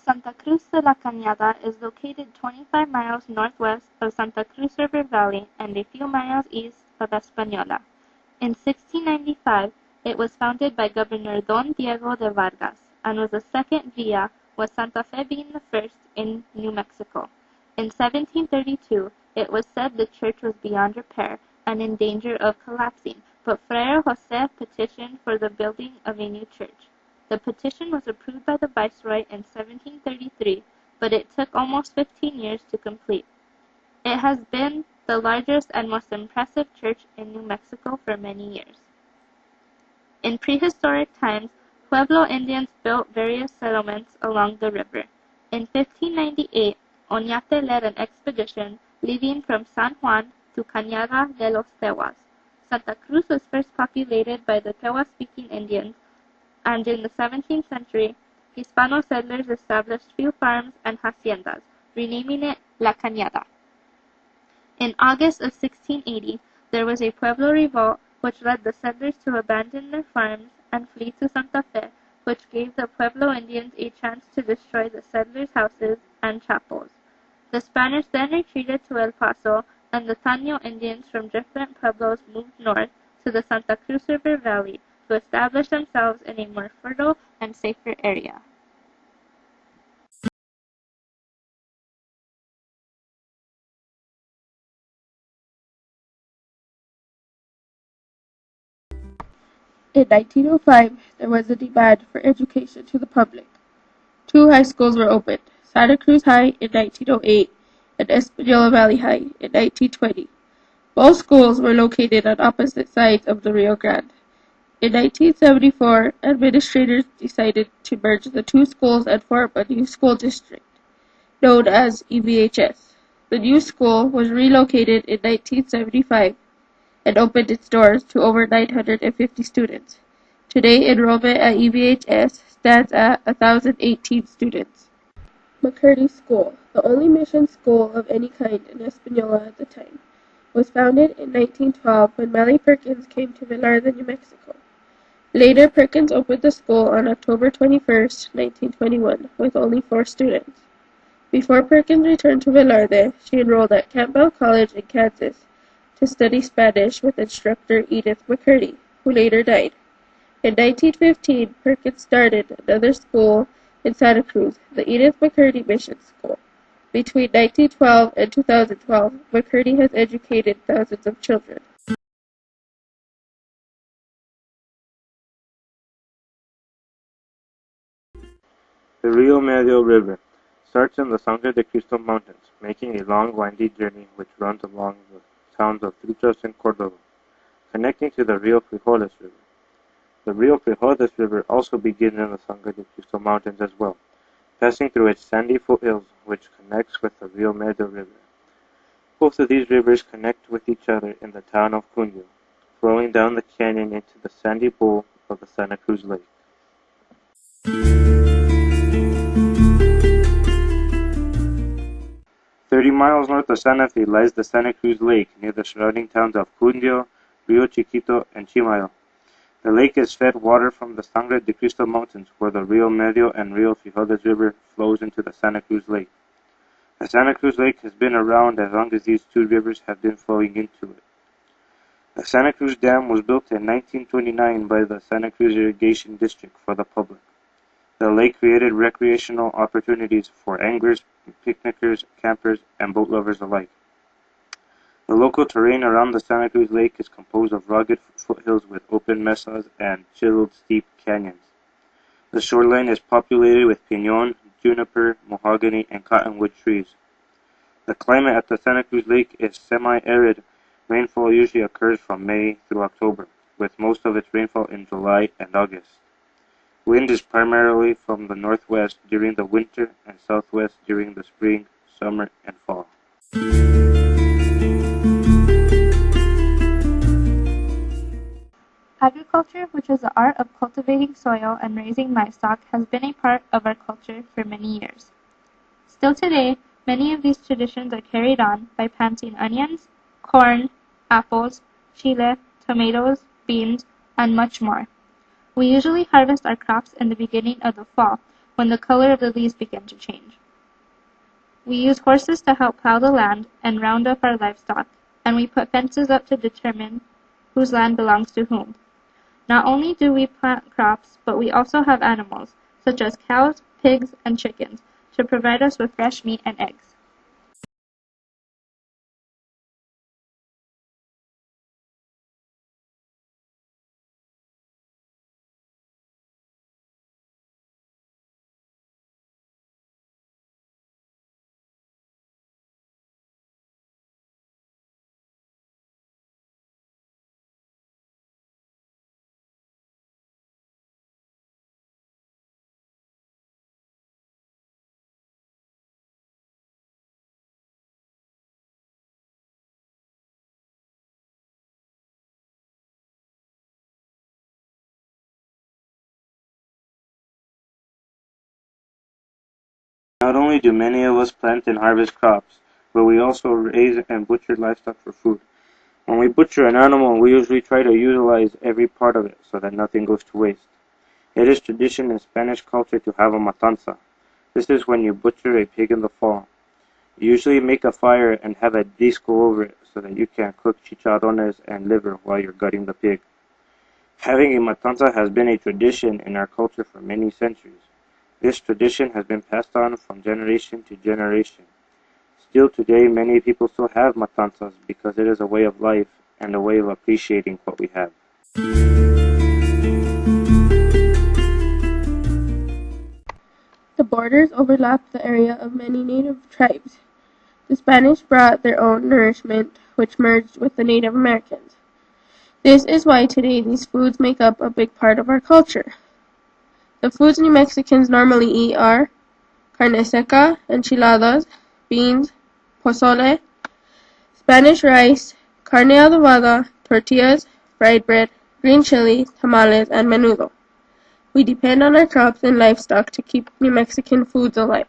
Santa Cruz de la Cañada is located 25 miles northwest of Santa Cruz River Valley and a few miles east of Española. In 1695, it was founded by Governor Don Diego de Vargas and was the second villa, with Santa Fe being the first in New Mexico. In 1732, it was said the church was beyond repair and in danger of collapsing, but Friar Jose petitioned for the building of a new church. The petition was approved by the Viceroy in 1733, but it took almost 15 years to complete. It has been the largest and most impressive church in New Mexico for many years. In prehistoric times, Pueblo Indians built various settlements along the river. In 1598, Oñate led an expedition leaving from San Juan to Cañada de los Tehuas. Santa Cruz was first populated by the Tewa-speaking Indians, and in the 17th century, Hispano settlers established few farms and haciendas, renaming it La Cañada. In August of 1680, there was a Pueblo revolt which led the settlers to abandon their farms and flee to Santa Fe, which gave the Pueblo Indians a chance to destroy the settlers' houses and chapels. The Spanish then retreated to El Paso, and the Taño Indians from different pueblos moved north to the Santa Cruz River Valley to establish themselves in a more fertile and safer area. In 1905, there was a demand for education to the public. Two high schools were opened, Santa Cruz High in 1908 and Espanola Valley High in 1920. Both schools were located on opposite sides of the Rio Grande. In 1974, administrators decided to merge the two schools and form a new school district, known as EVHS. The new school was relocated in 1975 and opened its doors to over 950 students. Today, enrollment at EVHS stands at 1,018 students. McCurdy School, the only mission school of any kind in Espanola at the time, was founded in 1912 when Mally Perkins came to Velarde, New Mexico. Later, Perkins opened the school on October 21, 1921, with only 4 students. Before Perkins returned to Velarde, she enrolled at Campbell College in Kansas to study Spanish with instructor Edith McCurdy, who later died. In 1915, Perkins started another school in Santa Cruz, the Edith McCurdy Mission School. Between 1912 and 2012, McCurdy has educated thousands of children. The Rio Medio River starts in the Sangre de Cristo Mountains, making a long, windy journey which runs along the towns of Truchas and Cordova, connecting to the Rio Frijoles River. The Rio Frijoles River also begins in the Sangre de Cristo Mountains as well, passing through its sandy foothills which connects with the Rio Medio River. Both of these rivers connect with each other in the town of Cunyo, flowing down the canyon into the sandy bowl of the Santa Cruz Lake. "30 miles north of Santa Fe lies the Santa Cruz Lake near the surrounding towns of Cunyo, Rio Chiquito, and Chimayo. The lake is fed water from the Sangre de Cristo Mountains, where the Rio Medio and Rio Frijoles River flows into the Santa Cruz Lake. The Santa Cruz Lake has been around as long as these two rivers have been flowing into it. The Santa Cruz Dam was built in 1929 by the Santa Cruz Irrigation District for the public. The lake created recreational opportunities for anglers, picnickers, campers, and boat lovers alike. The local terrain around the Santa Cruz Lake is composed of rugged foothills with open mesas and chiseled steep canyons. The shoreline is populated with pinon, juniper, mahogany, and cottonwood trees. The climate at the Santa Cruz Lake is semi-arid. Rainfall usually occurs from May through October, with most of its rainfall in July and August. Wind is primarily from the northwest during the winter and southwest during the spring, summer, and fall. Agriculture, which is the art of cultivating soil and raising livestock, has been a part of our culture for many years. Still today, many of these traditions are carried on by planting onions, corn, apples, chile, tomatoes, beans, and much more. We usually harvest our crops in the beginning of the fall, when the color of the leaves begin to change. We use horses to help plow the land and round up our livestock, and we put fences up to determine whose land belongs to whom. Not only do we plant crops, but we also have animals, such as cows, pigs, and chickens, to provide us with fresh meat and eggs. Not only do many of us plant and harvest crops, but we also raise and butcher livestock for food. When we butcher an animal, we usually try to utilize every part of it so that nothing goes to waste. It is tradition in Spanish culture to have a matanza. This is when you butcher a pig in the fall. You usually make a fire and have a disco over it so that you can cook chicharrones and liver while you're gutting the pig. Having a matanza has been a tradition in our culture for many centuries. This tradition has been passed on from generation to generation. Still today, many people still have matanzas because it is a way of life and a way of appreciating what we have. The borders overlapped the area of many native tribes. The Spanish brought their own nourishment, which merged with the Native Americans. This is why today these foods make up a big part of our culture. The foods New Mexicans normally eat are carne seca, enchiladas, beans, pozole, Spanish rice, carne adobada, tortillas, fried bread, green chili, tamales, and menudo. We depend on our crops and livestock to keep New Mexican foods alive.